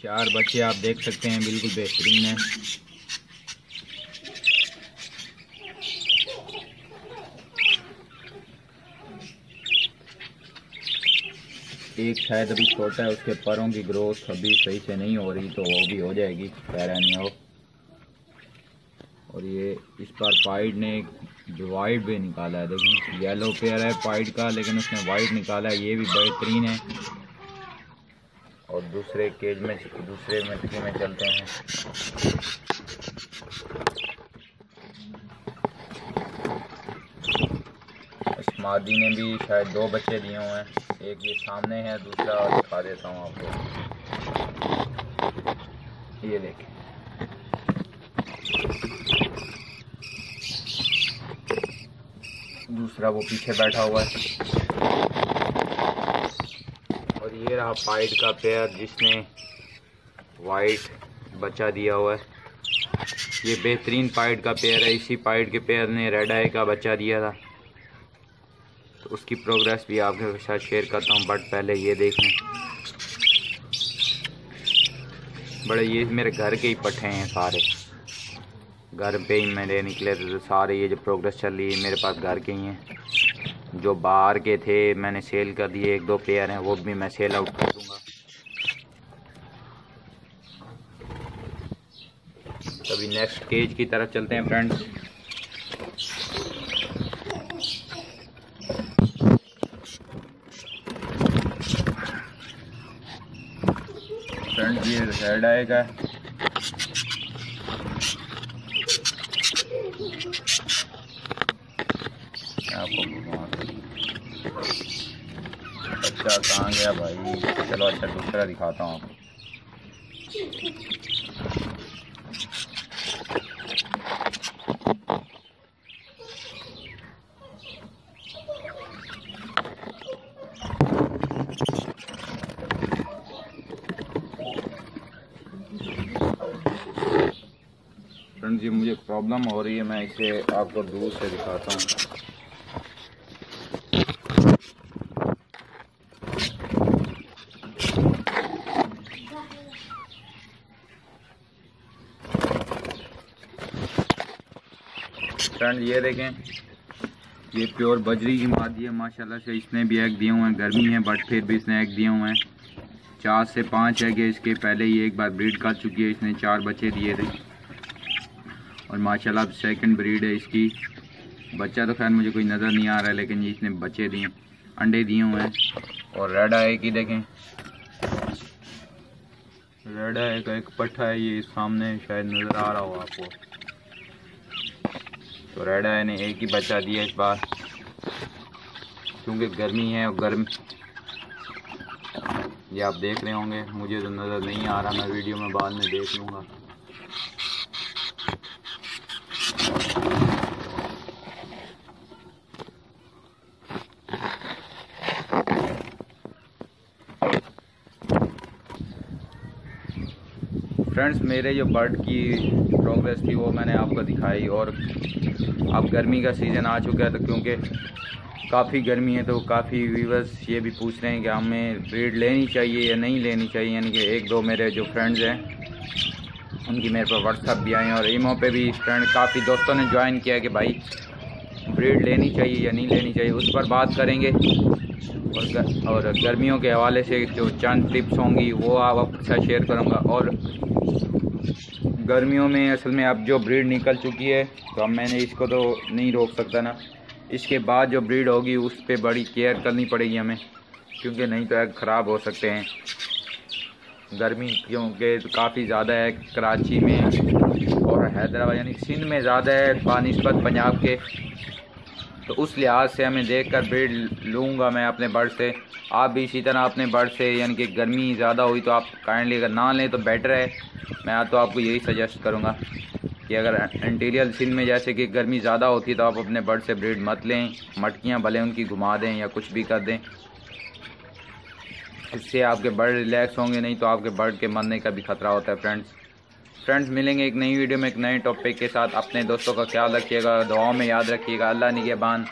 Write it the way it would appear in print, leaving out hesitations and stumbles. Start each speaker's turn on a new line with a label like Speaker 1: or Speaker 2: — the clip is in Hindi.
Speaker 1: 4 बच्चे आप देख सकते हैं, बिल्कुल बेहतरीन है। एक शायद अभी छोटा है, उसके पैरों की ग्रोथ अभी सही से नहीं हो रही, तो वो भी हो जाएगी पैरानिया। और ये इस बार पाइड ने वाइट भी निकाला है, देखें येलो पेयर है पाइड का, लेकिन उसने वाइट निकाला है, ये भी बेहतरीन है। और दूसरे केज में दूसरे मटकी में चलते हैं। इस मादी ने भी शायद 2 बच्चे दिए हुए हैं, एक ये सामने है, दूसरा दिखा देता हूँ आपको, ये देखें। दूसरा वो पीछे बैठा हुआ है। और ये रहा पाइड का पेयर जिसने वाइट बच्चा दिया हुआ है। ये बेहतरीन पाइड का पेयर है, इसी पाइड के पेयर ने रेड आई का बच्चा दिया था, तो उसकी प्रोग्रेस भी आपके साथ शेयर करता हूँ। बट पहले ये देख लें, बड़े ये मेरे घर के ही पट्ठे हैं, सारे घर पे ही मेरे निकले थे, तो सारे ये जो प्रोग्रेस चल रही है मेरे पास घर के ही हैं। जो बाहर के थे मैंने सेल कर दिए, 1-2 पेयर हैं वो भी मैं सेल आउट कर दूंगा। अभी नेक्स्ट केज की तरफ चलते हैं फ्रेंड्स। फ्रेंड्स ये रेड आएगा, आपको अच्छा कहाँ गया भाई, चलो अच्छा दूसरा दिखाता हूँ आपको। फ्रेंड्स ये मुझे प्रॉब्लम हो रही है, मैं इसे आपको दूर से दिखाता हूँ। फ्रेंड्स ये देखें, ये प्योर बजरी की मादी है माशाल्लाह से। इसने भी एग दिए हुए हैं, गर्मी है बट फिर भी इसने एग दिए हुए हैं। 4 से 5 एग है इसके। पहले ही एक बार ब्रीड कर चुकी है, इसने 4 बच्चे दिए थे और माशाल्लाह सेकंड ब्रीड है इसकी। बच्चा तो खैर मुझे कोई नज़र नहीं आ रहा है, लेकिन ये इसने बच्चे दिए, अंडे दिए हुए हैं। और रेड आई की देखें, रेड आई का एक पट्ठा है, ये सामने शायद नज़र आ रहा हो आपको। तो रेड आई ने एक ही बच्चा दिया इस बार, क्योंकि गर्मी है और गर्म ये आप देख रहे होंगे, मुझे तो नज़र नहीं आ रहा, मैं वीडियो में बाद में देख लूँगा। फ्रेंड्स मेरे जो बर्ड की प्रोग्रेस थी वो मैंने आपको दिखाई। और अब गर्मी का सीज़न आ चुका है, तो क्योंकि काफ़ी गर्मी है तो काफ़ी व्यूअर्स ये भी पूछ रहे हैं कि हमें ब्रीड लेनी चाहिए या नहीं लेनी चाहिए। यानी कि 1-2 मेरे जो फ्रेंड्स हैं उनकी मेरे पर व्हाट्सअप भी आए हैं और ईमो पे भी फ्रेंड काफ़ी दोस्तों ने ज्वाइन किया कि भाई ब्रीड लेनी चाहिए या नहीं लेनी चाहिए, उस पर बात करेंगे। और गर्मियों के हवाले से जो चंद टिप्स होंगी वो आपके साथ शेयर करूँगा। और गर्मियों में असल में अब जो ब्रीड निकल चुकी है तो अब मैंने इसको तो नहीं रोक सकता ना, इसके बाद जो ब्रीड होगी उस पर बड़ी केयर करनी पड़ेगी हमें, क्योंकि नहीं तो एग ख़राब हो सकते हैं। गर्मी क्योंकि काफ़ी ज़्यादा है कराची में और हैदराबाद यानी सिंध में ज़्यादा है बानिस्बत पंजाब के, तो उस लिहाज से हमें देखकर ब्रीड लूँगा मैं अपने बर्ड से। आप भी इसी तरह अपने बर्ड से, यानी कि गर्मी ज़्यादा हुई तो आप काइंडली अगर ना लें तो बेटर है। मैं तो आपको यही सजेस्ट करूँगा कि अगर इंटीरियर सिंध में जैसे कि गर्मी ज़्यादा होती है तो आप अपने बर्ड से ब्रीड मत लें। मटकियाँ भले उनकी घुमा दें या कुछ भी कर दें, इससे आपके बर्ड रिलैक्स होंगे, नहीं तो आपके बर्ड के मरने का भी खतरा होता है। फ्रेंड्स मिलेंगे एक नई वीडियो में एक नए टॉपिक के साथ। अपने दोस्तों का ख्याल रखिएगा, दुआओं में याद रखिएगा। अल्लाह निगहबान।